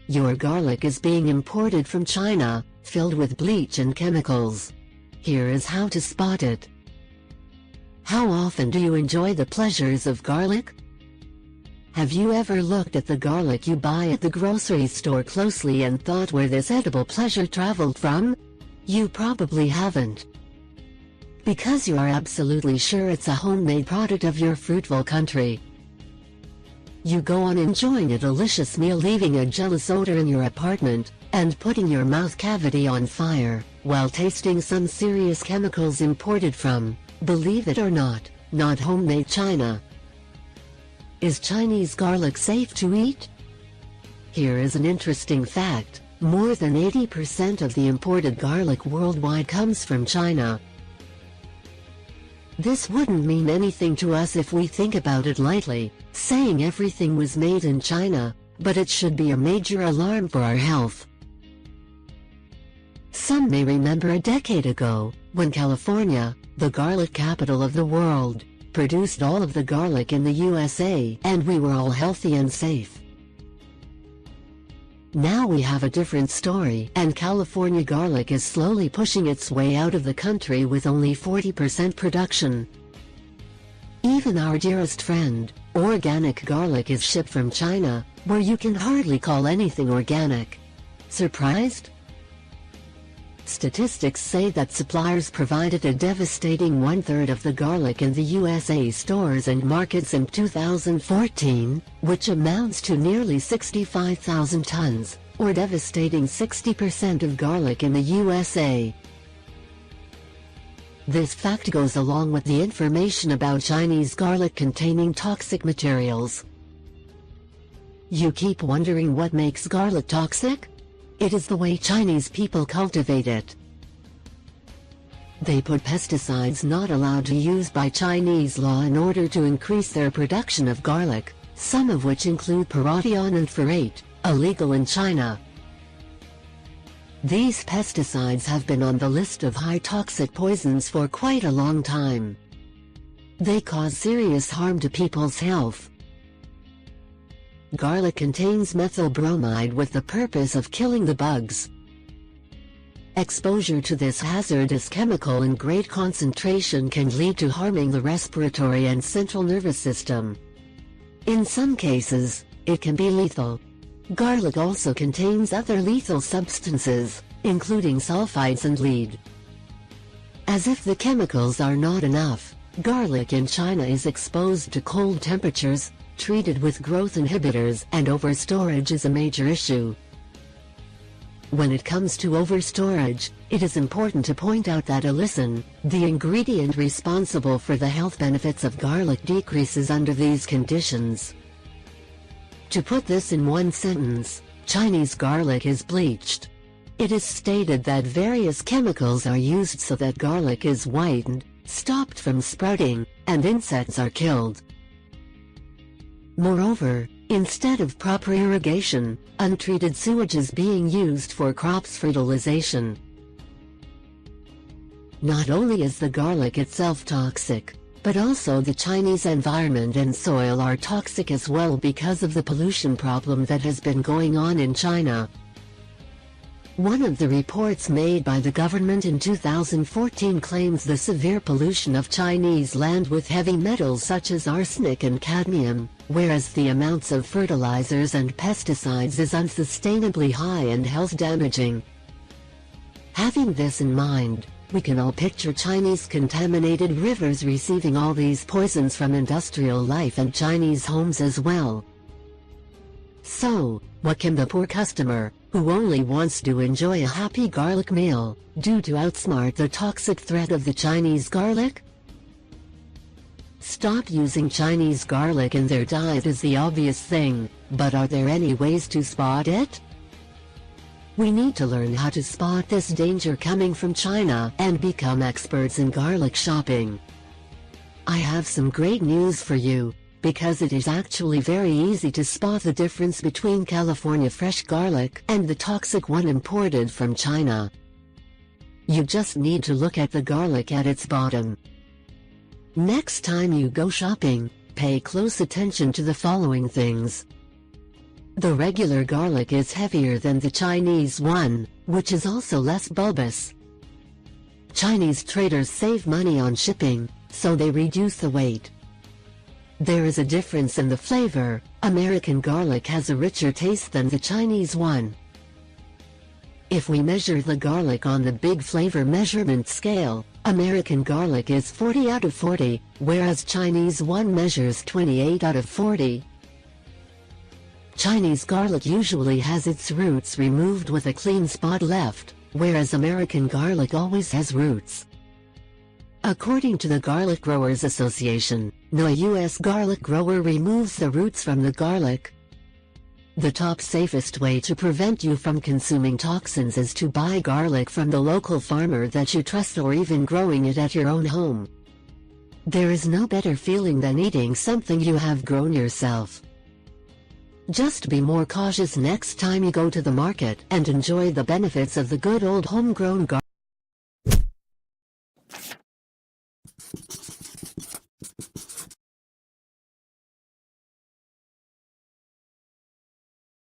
Your garlic is being imported from China, filled with bleach and chemicals. Here is how to spot it. How often do you enjoy the pleasures of garlic? Have you ever looked at the garlic you buy at the grocery store closely and thought where this edible pleasure traveled from? You probably haven't. Because you are absolutely sure it's a homemade product of your fruitful country. You go on enjoying a delicious meal, leaving a jealous odor in your apartment, and putting your mouth cavity on fire, while tasting some serious chemicals imported from, believe it or not, not homemade China. Is Chinese garlic safe to eat? Here is an interesting fact: more than 80% of the imported garlic worldwide comes from China. This wouldn't mean anything to us if we think about it lightly, saying everything was made in China, but it should be a major alarm for our health. Some may remember a decade ago, when California, the garlic capital of the world, produced all of the garlic in the USA, and we were all healthy and safe. Now we have a different story, and California garlic is slowly pushing its way out of the country with only 40% production. Even our dearest friend, organic garlic, is shipped from China, where you can hardly call anything organic. Surprised? Statistics say that suppliers provided a devastating 1/3 of the garlic in the USA stores and markets in 2014, which amounts to nearly 65,000 tons, or devastating 60% of garlic in the USA. This fact goes along with the information about Chinese garlic containing toxic materials. You keep wondering what makes garlic toxic? It is the way Chinese people cultivate it. They put pesticides not allowed to use by Chinese law in order to increase their production of garlic, some of which include parathion and ferrate, illegal in China. These pesticides have been on the list of high toxic poisons for quite a long time. They cause serious harm to people's health. Garlic contains methyl bromide with the purpose of killing the bugs. Exposure to this hazardous chemical in great concentration can lead to harming the respiratory and central nervous system. In some cases, it can be lethal. Garlic also contains other lethal substances, including sulfides and lead. As if the chemicals are not enough, garlic in China is exposed to cold temperatures, treated with growth inhibitors, and overstorage is a major issue. When it comes to overstorage, it is important to point out that allicin, the ingredient responsible for the health benefits of garlic, decreases under these conditions. To put this in one sentence, Chinese garlic is bleached. It is stated that various chemicals are used so that garlic is whitened, stopped from sprouting, and insects are killed. Moreover, instead of proper irrigation, untreated sewage is being used for crops fertilization. Not only is the garlic itself toxic, but also the Chinese environment and soil are toxic as well because of the pollution problem that has been going on in China. One of the reports made by the government in 2014 claims the severe pollution of Chinese land with heavy metals such as arsenic and cadmium, whereas the amounts of fertilizers and pesticides is unsustainably high and health damaging. Having this in mind, we can all picture Chinese contaminated rivers receiving all these poisons from industrial life and Chinese homes as well. So, what can the poor customer, who only wants to enjoy a happy garlic meal, do to outsmart the toxic threat of the Chinese garlic? Stop using Chinese garlic in their diet is the obvious thing, but are there any ways to spot it? We need to learn how to spot this danger coming from China and become experts in garlic shopping. I have some great news for you, because it is actually very easy to spot the difference between California fresh garlic and the toxic one imported from China. You just need to look at the garlic at its bottom. Next time you go shopping, pay close attention to the following things. The regular garlic is heavier than the Chinese one, which is also less bulbous. Chinese traders save money on shipping, so they reduce the weight. There is a difference in the flavor. American garlic has a richer taste than the Chinese one. If we measure the garlic on the big flavor measurement scale, American garlic is 40 out of 40, whereas Chinese one measures 28 out of 40. Chinese garlic usually has its roots removed with a clean spot left, whereas American garlic always has roots. According to the Garlic Growers Association, no U.S. garlic grower removes the roots from the garlic. The top safest way to prevent you from consuming toxins is to buy garlic from the local farmer that you trust, or even growing it at your own home. There is no better feeling than eating something you have grown yourself. Just be more cautious next time you go to the market and enjoy the benefits of the good old homegrown garlic.